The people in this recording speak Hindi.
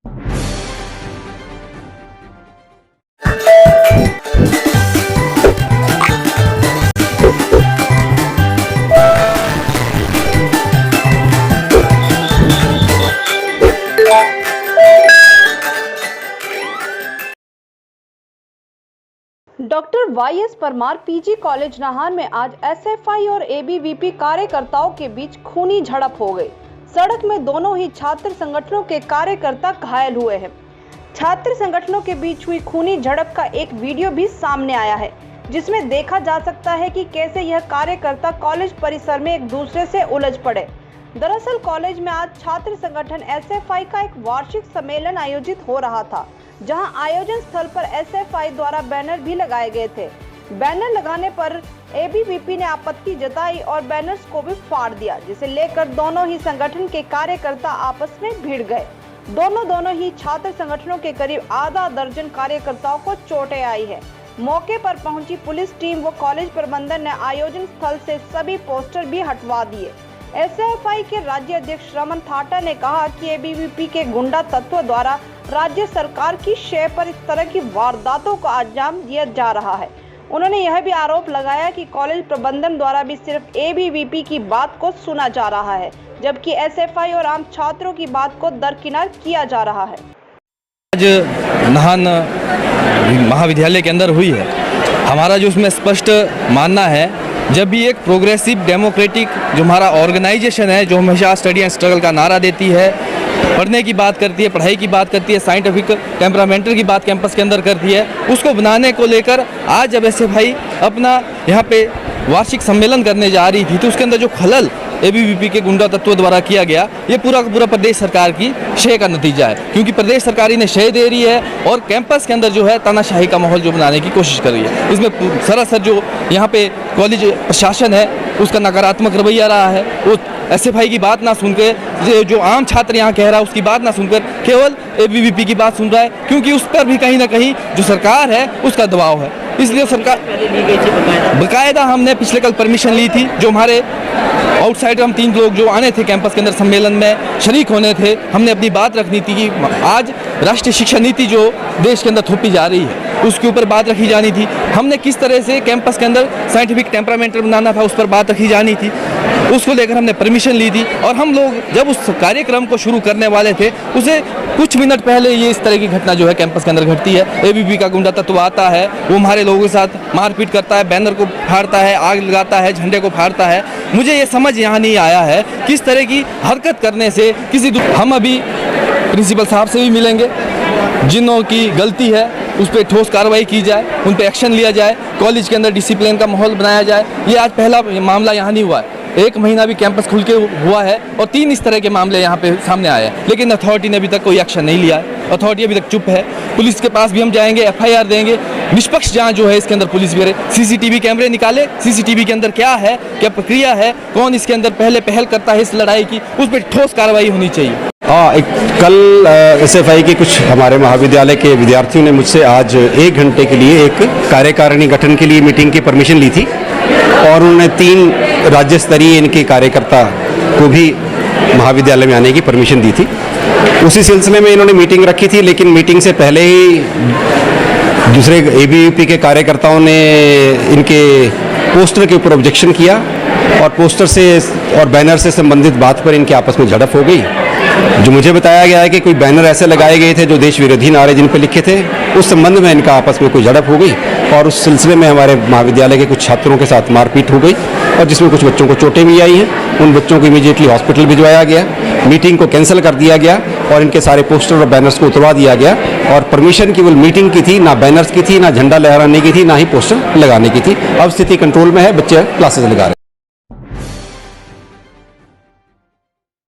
Doctor YS. Parmar PG college Nahan में आज एसएफआई और एबीवीपी कार्यकर्ताओं के बीच खूनी झड़प हो गई। सड़क में दोनों ही छात्र संगठनों के कार्यकर्ता घायल हुए हैं। छात्र संगठनों के बीच हुई खूनी झड़प का एक वीडियो भी सामने आया है, जिसमें देखा जा सकता है कि कैसे यह कार्यकर्ता कॉलेज परिसर में एक दूसरे से उलझ पड़े। दरअसल कॉलेज में आज छात्र संगठन एसएफआई का एक वार्षिक सम्मेलन आयोजित हो रहा था, जहां आयोजन स्थल पर एसएफआई द्वारा बैनर भी लगाए गए थे। बैनर लगाने पर एबीवीपी ने आपत्ति जताई और बैनर्स को भी फाड़ दिया, जिसे लेकर दोनों ही संगठन के कार्यकर्ता आपस में भिड़ गए। दोनों ही छात्र संगठनों के करीब आधा दर्जन कार्यकर्ताओं को चोटें आई है। मौके पर पहुंची पुलिस टीम व कॉलेज प्रबंधन ने आयोजन स्थल से सभी पोस्टर भी हटवा दिए। एसएफआई के राज्य अध्यक्ष रमन थाटा ने कहा कि एबीवीपी के गुंडा तत्व द्वारा राज्य सरकार की शय पर इस तरह की वारदातों को अंजाम दिया जा रहा है। उन्होंने यह भी आरोप लगाया कि कॉलेज प्रबंधन द्वारा भी सिर्फ एबीवीपी की बात को सुना जा रहा है, जबकि एसएफआई और आम छात्रों की बात को दरकिनार किया जा रहा है। आज नाहन महाविद्यालय के अंदर हुई है। हमारा जो उसमें स्पष्ट मानना है, जब भी एक प्रोग्रेसिव डेमोक्रेटिक जो हमारा ऑर्गेनाइजेशन है, जो हमेशा स्टडी एंड स्ट्रगल का नारा देती है, पढ़ने की बात करती है, पढ़ाई की बात करती है, साइंटिफिक टेम्परामेंटल की बात कैंपस के अंदर करती है, उसको बनाने को लेकर आज जब एसएफआई अपना यहाँ पे वार्षिक सम्मेलन करने जा रही थी, तो उसके अंदर जो खलल एबीवीपी के गुंडा तत्वों द्वारा किया गया, ये पूरा का पूरा प्रदेश सरकार की शय का नतीजा है, क्योंकि प्रदेश सरकार इन्हें शय दे रही है और कैंपस के अंदर जो है तानाशाही का माहौल जो बनाने की कोशिश कर रही है। इसमें सरासर जो यहाँ पे कॉलेज प्रशासन है, उसका नकारात्मक रवैया रहा है। वो एसएफआई की बात ना सुनकर, जो आम छात्र यहाँ कह रहा है उसकी बात ना सुनकर केवल एबीवीपी की बात सुन रहा है, क्योंकि उस पर भी कहीं ना कहीं जो सरकार है उसका दबाव है। इसलिए सरकार बाकायदा हमने पिछले कल परमिशन ली थी, जो हमारे आउटसाइडर हम 3 लोग जो आने थे कैंपस के अंदर सम्मेलन में शरीक होने थे, हमने अपनी बात रखनी थी कि आज राष्ट्रीय शिक्षा नीति जो देश के अंदर थोपी जा रही है उसके ऊपर बात रखी जानी थी। हमने किस तरह से कैंपस के अंदर साइंटिफिक टेम्परामेंटल बनाना था, उस पर बात रखी जानी थी। उसको लेकर हमने परमिशन ली थी और हम लोग जब उस कार्यक्रम को शुरू करने वाले थे, उसे कुछ मिनट पहले ये इस तरह की घटना जो है कैंपस के अंदर घटती है। एबीवीपी का गुंडा तत्व आता है, वो हमारे लोगों के साथ मारपीट करता है, बैनर को फाड़ता है, आग लगाता है, झंडे को फाड़ता है। मुझे ये समझ यहाँ नहीं आया है किस तरह की हरकत करने से हम अभी प्रिंसिपल साहब से भी मिलेंगे, जिनों की गलती है उस पर ठोस कार्रवाई की जाए, उन पर एक्शन लिया जाए, कॉलेज के अंदर डिसिप्लिन का माहौल बनाया जाए। ये आज पहला मामला यहाँ नहीं हुआ है, 1 महीना भी कैंपस खुल के हुआ है और 3 इस तरह के मामले यहाँ पे सामने आए हैं, लेकिन अथॉरिटी ने अभी तक कोई एक्शन नहीं लिया है। अथॉरिटी अभी तक चुप है। पुलिस के पास भी हम जाएंगे, एफआईआर देंगे, निष्पक्ष जांच जो है इसके अंदर पुलिस भी करे, सीसीटीवी कैमरे निकाले, सीसीटीवी के अंदर क्या है, क्या प्रक्रिया है, कौन इसके अंदर पहल करता है इस लड़ाई की, उस पर ठोस कार्रवाई होनी चाहिए। कल एसएफआई के कुछ हमारे महाविद्यालय के विद्यार्थियों ने मुझसे आज 1 घंटे के लिए एक कार्यकारिणी गठन के लिए मीटिंग की परमिशन ली थी और उन्होंने 3 राज्य स्तरीय इनके कार्यकर्ता को भी महाविद्यालय में आने की परमिशन दी थी। उसी सिलसिले में इन्होंने मीटिंग रखी थी, लेकिन मीटिंग से पहले ही दूसरे एबीवीपी के कार्यकर्ताओं ने इनके पोस्टर के ऊपर ऑब्जेक्शन किया और पोस्टर से और बैनर से संबंधित बात पर इनके आपस में झड़प हो गई। जो मुझे बताया गया है कि कोई बैनर ऐसे लगाए गए थे जो देश विरोधी नारे जिन पर लिखे थे, उस संबंध में इनका आपस में कोई झड़प हो गई और उस सिलसिले में हमारे महाविद्यालय के कुछ छात्रों के साथ मारपीट हो गई और जिसमें कुछ बच्चों को चोटें भी आई हैं। उन बच्चों को इमीडिएटली हॉस्पिटल भिजवाया गया, मीटिंग को कैंसिल कर दिया गया और इनके सारे पोस्टर और बैनर्स को उतरवा दिया गया और परमिशन केवल मीटिंग की थी, ना बैनर्स की थी, ना झंडा लहराने की थी, ना ही पोस्टर लगाने की थी। अब स्थिति कंट्रोल में है, बच्चे क्लासेस लगा रहे हैं।